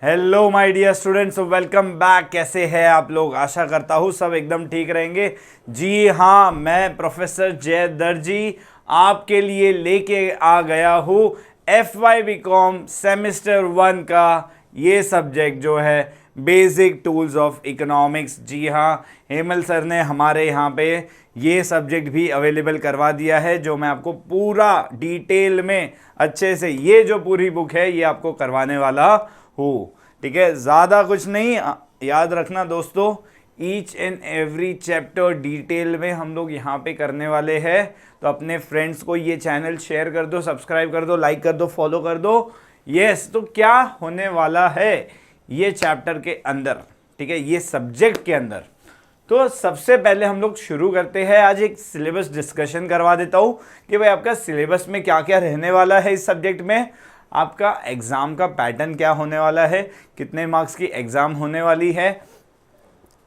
Hello my dear students, welcome back. कैसे हैं आप लोग? आशा करता हूँ सब एकदम ठीक रहेंगे। जी हाँ, मैं प्रोफेसर जय दर्जी आपके लिए लेके आ गया हूँ FY बीकॉम सेमेस्टर 1 का ये सब्जेक्ट जो है बेसिक टूल्स ऑफ इकोनॉमिक्स। जी हाँ, हेमल सर ने हमारे यहाँ पे ये सब्जेक्ट भी अवेलेबल करवा दिया है, जो मैं आपको पूरा डिटेल में अच्छे से ये जो पूरी बुक है ये आपको करवाने वाला हूँ। ठीक है, ज़्यादा कुछ नहीं, याद रखना दोस्तों, each and every chapter detail में हम लोग यहाँ पे करने वाले हैं। तो अपने फ्रेंड्स को ये चैनल शेयर कर दो, सब्सक्राइब कर दो, लाइक कर दो, फॉलो कर दो। यस, तो क्या होने वाला है ये चैप्टर के अंदर, ठीक है, ये सब्जेक्ट के अंदर। तो सबसे पहले हम लोग शुरू करते हैं। आज एक सिलेबस डिस्कशन करवा देता हूँ कि भाई आपका सिलेबस में क्या क्या रहने वाला है इस सब्जेक्ट में, आपका एग्ज़ाम का पैटर्न क्या होने वाला है, कितने मार्क्स की एग्ज़ाम होने वाली है,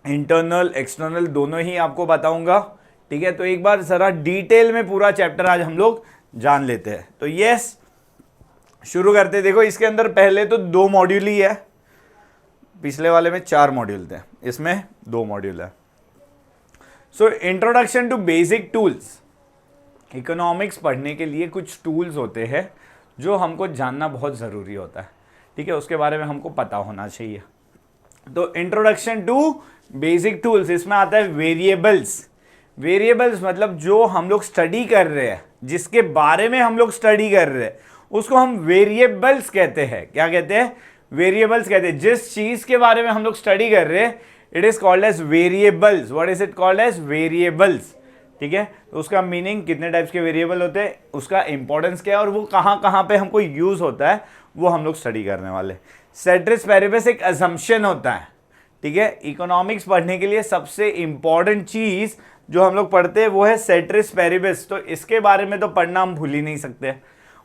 इंटरनल एक्सटर्नल दोनों ही आपको बताऊंगा। ठीक है, तो एक बार ज़रा डिटेल में पूरा चैप्टर आज हम लोग जान लेते हैं। तो यस, शुरू करते। देखो, इसके अंदर पहले तो 2 मॉड्यूल ही है, पिछले वाले में 4 मॉड्यूल थे, इसमें 2 मॉड्यूल है। So introduction to basic tools. Economics पढ़ने के लिए कुछ टूल्स होते हैं जो हमको जानना बहुत ज़रूरी होता है। ठीक है, उसके बारे में हमको पता होना चाहिए। तो इंट्रोडक्शन टू बेसिक टूल्स, इसमें आता है वेरिएबल्स। वेरिएबल्स मतलब जो हम लोग स्टडी कर रहे हैं, जिसके बारे में हम लोग स्टडी कर रहे हैं, उसको हम वेरिएबल्स कहते हैं। क्या कहते हैं? वेरिएबल्स कहते हैं। जिस चीज़ के बारे में हम लोग स्टडी कर रहे हैं, it is called as variables. What is it called as? Variables. ठीक है, तो उसका मीनिंग, कितने टाइप्स के वेरिएबल होते हैं, उसका इंपॉर्टेंस क्या है और वो कहाँ कहाँ पे हमको यूज़ होता है, वो हम लोग स्टडी करने वाले। सेट्रिस पेरिबस एक असम्पशन होता है। ठीक है, इकोनॉमिक्स पढ़ने के लिए सबसे इंपॉर्टेंट चीज़ जो हम लोग पढ़ते हैं वो है सेट्रिस पेरिबस। तो इसके बारे में तो पढ़ना हम भूल ही नहीं सकते।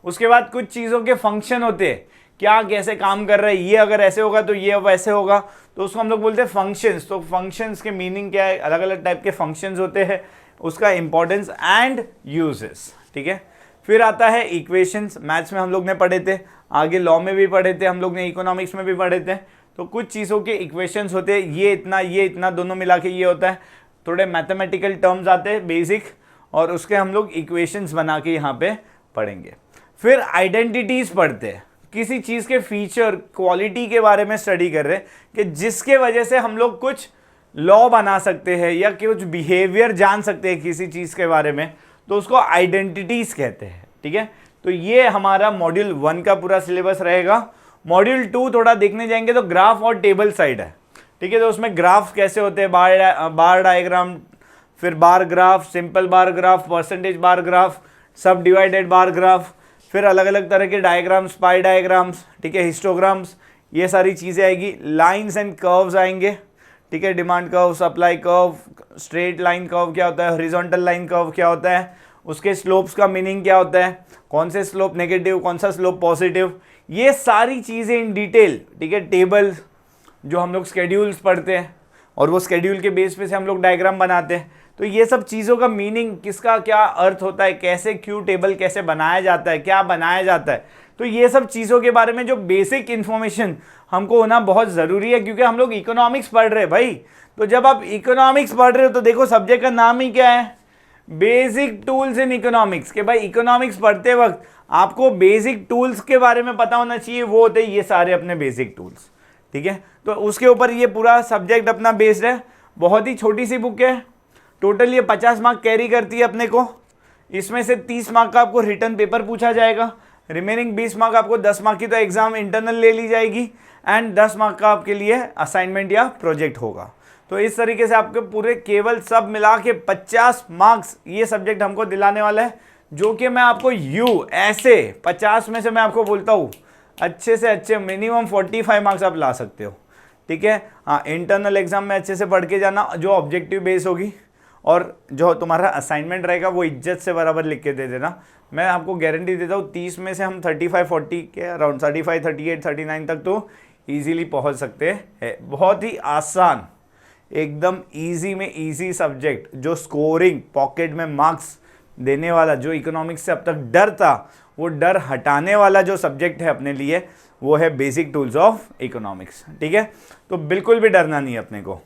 उसके बाद कुछ चीज़ों के फंक्शन होते हैं, क्या कैसे काम कर रहा है, ये अगर ऐसे होगा तो ये वैसे होगा, तो उसको हम लोग बोलते हैं फंक्शंस। तो फंक्शंस के मीनिंग क्या है, अलग अलग टाइप के फंक्शंस होते हैं, उसका इंपॉर्टेंस एंड यूजेस। ठीक है, फिर आता है इक्वेशंस। मैथ्स में हम लोग ने पढ़े थे, आगे लॉ में भी पढ़े थे हम लोग ने, इकोनॉमिक्स में भी पढ़े थे। तो कुछ चीज़ों के इक्वेशंस होते हैं, ये इतना दोनों मिला के ये होता है। थोड़े मैथमेटिकल टर्म्स आते हैं बेसिक, और उसके हम लोग इक्वेशंस बना के यहाँ पे पढ़ेंगे। फिर आइडेंटिटीज़ पढ़ते हैं, किसी चीज़ के फीचर क्वालिटी के बारे में स्टडी कर रहे हैं कि जिसके वजह से हम लोग कुछ लॉ बना सकते हैं या कुछ बिहेवियर जान सकते हैं किसी चीज़ के बारे में, तो उसको आइडेंटिटीज़ कहते हैं। ठीक है, तो ये हमारा मॉड्यूल 1 का पूरा सिलेबस रहेगा। मॉड्यूल 2 थोड़ा देखने जाएंगे तो ग्राफ और टेबल साइड है। ठीक है, तो उसमें ग्राफ कैसे होते हैं, बार डायग्राम, फिर bar graph, simple bar graph, percentage bar graph, सब डिवाइडेड बार ग्राफ, फिर अलग अलग तरह के डायग्राम्स, पाई डायग्राम्स, ठीक है, हिस्टोग्राम्स, ये सारी चीज़ें आएगी। लाइन्स एंड कर्व्स आएंगे। ठीक है, demand curve, supply curve, straight line curve क्या होता है, हॉरिजॉन्टल लाइन कर्व क्या होता है, उसके स्लोप्स का मीनिंग क्या होता है, कौन से स्लोप नेगेटिव, कौन सा स्लोप पॉजिटिव, ये सारी चीज़ें इन डिटेल। ठीक है, टेबल जो हम लोग स्केड्यूल्स पढ़ते हैं और वो स्केड्यूल के बेस पे से हम लोग डायग्राम बनाते हैं, तो ये सब चीज़ों का मीनिंग, किसका क्या अर्थ होता है, कैसे क्यू टेबल कैसे बनाया जाता है, क्या बनाया जाता है, तो ये सब चीज़ों के बारे में जो बेसिक इन्फॉर्मेशन हमको होना बहुत ज़रूरी है, क्योंकि हम लोग इकोनॉमिक्स पढ़ रहे हैं भाई। तो जब आप इकोनॉमिक्स पढ़ रहे हो तो देखो सब्जेक्ट का नाम ही क्या है, बेसिक टूल्स इन इकोनॉमिक्स। के भाई इकोनॉमिक्स पढ़ते वक्त आपको बेसिक टूल्स के बारे में पता होना चाहिए, वो होते हैं ये सारे अपने बेसिक टूल्स। ठीक है, तो उसके ऊपर ये पूरा सब्जेक्ट अपना बेस्ड है। बहुत ही छोटी सी बुक है, टोटल ये 50 मार्क कैरी करती है अपने को। इसमें से 30 मार्क का आपको रिटर्न पेपर पूछा जाएगा, रिमेनिंग 20 मार्क आपको 10 मार्क की तो एग्जाम इंटरनल ले ली जाएगी, एंड 10 मार्क का आपके लिए असाइनमेंट या प्रोजेक्ट होगा। तो इस तरीके से आपके पूरे केवल सब मिला के 50 मार्क्स ये सब्जेक्ट हमको दिलाने वाला है, जो कि मैं आपको ऐसे 50 में से मैं आपको बोलता हूँ अच्छे से अच्छे मिनिमम 45 मार्क्स आप ला सकते हो। ठीक है, हाँ, इंटरनल एग्जाम में अच्छे से पढ़ के जाना, जो ऑब्जेक्टिव बेस होगी, और जो तुम्हारा असाइनमेंट रहेगा वो इज्जत से बराबर लिख के दे देना। मैं आपको गारंटी देता हूँ 30 में से हम 35-40 के अराउंड 35, 38, 39 तक तो ईजीली पहुँच सकते हैं। बहुत ही आसान, एकदम इजी में इजी सब्जेक्ट, जो स्कोरिंग पॉकेट में मार्क्स देने वाला, जो इकोनॉमिक्स से अब तक डर था वो डर हटाने वाला जो सब्जेक्ट है अपने लिए, वो है बेसिक टूल्स ऑफ इकोनॉमिक्स। ठीक है, तो बिल्कुल भी डरना नहीं है अपने को।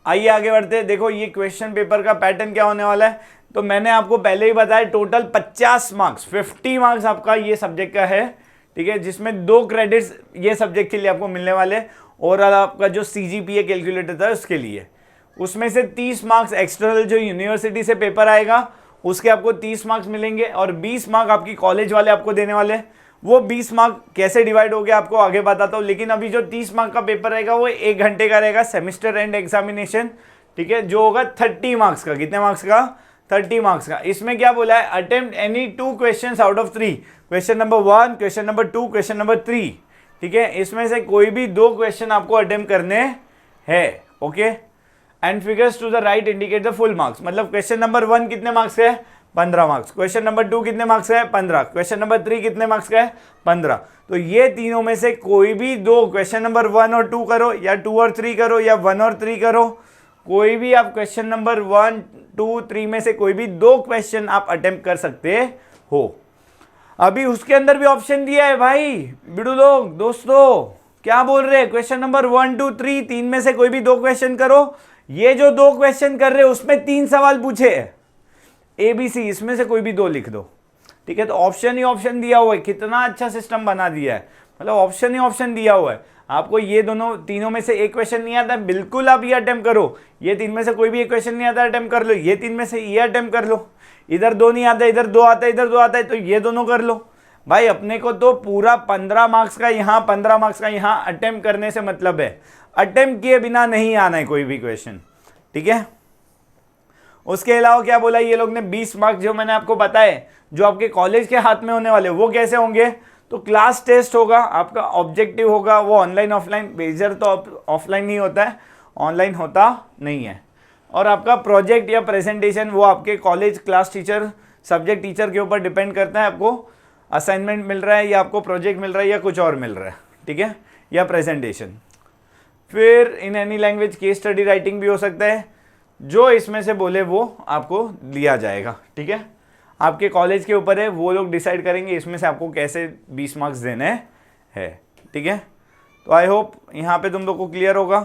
आइए आगे बढ़ते हैं। देखो ये क्वेश्चन पेपर का पैटर्न क्या होने वाला है, तो मैंने आपको पहले ही बताया टोटल 50 मार्क्स 50 मार्क्स आपका ये सब्जेक्ट का है। ठीक है, जिसमें 2 क्रेडिट्स ये सब्जेक्ट के लिए आपको मिलने वाले, और आपका जो CGPA कैलकुलेटर था उसके लिए, उसमें से 30 मार्क्स एक्सटर्नल जो यूनिवर्सिटी से पेपर आएगा उसके आपको 30 मार्क्स मिलेंगे, और 20 मार्क आपकी कॉलेज वाले आपको देने वाले। वो 20 मार्क कैसे डिवाइड हो गया आपको आगे बताता हूँ, लेकिन अभी जो 30 मार्क का पेपर रहेगा वो 1 घंटे का रहेगा, सेमिस्टर एंड एग्जामिनेशन। ठीक है, जो होगा 30 मार्क्स का। कितने मार्क्स का? 30 मार्क्स का। इसमें क्या बोला है, attempt any 2 question out of 3, question number 1, question number 2, question number 3। ठीक है, इसमें से कोई भी 2 क्वेश्चन आपको अटेम्प्ट करने हैं। Okay, and figures to the right indicate the full marks. मतलब क्वेश्चन नंबर 1 कितने मार्क्स का है? 15 मार्क्स। क्वेश्चन नंबर 2 कितने मार्क्स का है? 15। क्वेश्चन नंबर 3 कितने मार्क्स का है? 15। तो ये तीनों में से कोई भी 2, क्वेश्चन नंबर 1 और 2 करो, या 2 और 3 करो, या 1 और 3 करो, कोई भी आप क्वेश्चन नंबर 1, 2, 3 में से कोई भी 2 क्वेश्चन आप अटेम्प्ट कर सकते हो। अभी उसके अंदर भी ऑप्शन दिया है भाई, बिडू लोग, दोस्तों क्या बोल रहे हैं, क्वेश्चन नंबर 1, 2, 3, 3 में से कोई भी 2 क्वेश्चन करो। ये जो 2 क्वेश्चन कर रहे हो उसमें 3 सवाल पूछे, ABC, इसमें से कोई भी 2 लिख दो। ठीक है, तो ऑप्शन ही ऑप्शन दिया हुआ है। कितना अच्छा सिस्टम बना दिया है, मतलब ऑप्शन ही ऑप्शन दिया हुआ है। आपको ये तीनों में से एक क्वेश्चन नहीं आता, बिल्कुल आप ये अटेम्प्ट करो। ये 3 में से कोई भी एक क्वेश्चन नहीं आता, अटेम्प्ट कर लो। ये 3 में से ये अटेम्प्ट कर लो। इधर 2 नहीं आता, इधर 2 आता है, इधर 2 आता है, तो ये दोनों कर लो। भाई अपने को तो पूरा 15 मार्क्स का यहाँ, 15 मार्क्स का यहाँ अटेम्प्ट करने से मतलब है। अटेम्प्ट किए बिना नहीं आना है कोई भी क्वेश्चन। ठीक है, उसके अलावा क्या बोला ये लोग ने, 20 मार्क्स जो मैंने आपको बताए जो आपके कॉलेज के हाथ में होने वाले, वो कैसे होंगे, तो क्लास टेस्ट होगा, आपका ऑब्जेक्टिव होगा, वो ऑनलाइन ऑफलाइन, मेजर तो ऑफलाइन ही होता है, ऑनलाइन होता नहीं है। और आपका प्रोजेक्ट या प्रेजेंटेशन वो आपके college class teacher, subject teacher के ऊपर डिपेंड करता है, आपको असाइनमेंट मिल रहा है या आपको प्रोजेक्ट मिल रहा है या कुछ और मिल रहा है। ठीक है, या प्रेजेंटेशन। फिर in any language case study writing भी हो सकता है, जो इसमें से बोले वो आपको दिया जाएगा। ठीक है, आपके कॉलेज के ऊपर है, वो लोग डिसाइड करेंगे इसमें से आपको कैसे 20 मार्क्स देने हैं। ठीक है, तो आई होप यहाँ पे तुम लोग को क्लियर होगा।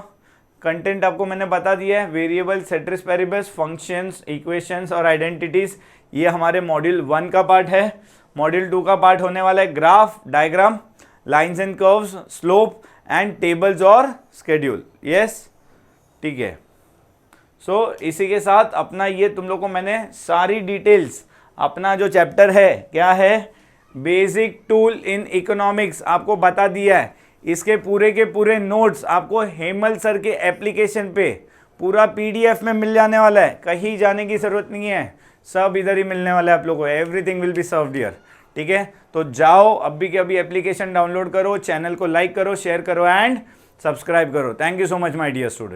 कंटेंट आपको मैंने बता दिया है, वेरिएबल, सेट्रिस पेरिबस, फंक्शंस, इक्वेशंस और आइडेंटिटीज, ये हमारे मॉड्यूल 1 का पार्ट है। मॉड्यूल 2 का पार्ट होने वाला है graph, diagram, lines and curves, slope and tables और स्केड्यूल। यस, ठीक है। सो इसी के साथ अपना ये तुम लोग को मैंने सारी डिटेल्स, अपना जो चैप्टर है क्या है, बेसिक टूल इन इकोनॉमिक्स, आपको बता दिया है। इसके पूरे के पूरे नोट्स आपको हेमल सर के एप्लीकेशन पे पूरा PDF में मिल जाने वाला है, कहीं जाने की जरूरत नहीं है, सब इधर ही मिलने वाला है आप लोगों को। Everything will be served here. ठीक है, तो जाओ अभी के अभी एप्लीकेशन डाउनलोड करो, चैनल को लाइक करो, शेयर करो एंड सब्सक्राइब करो। Thank you so much my dear student.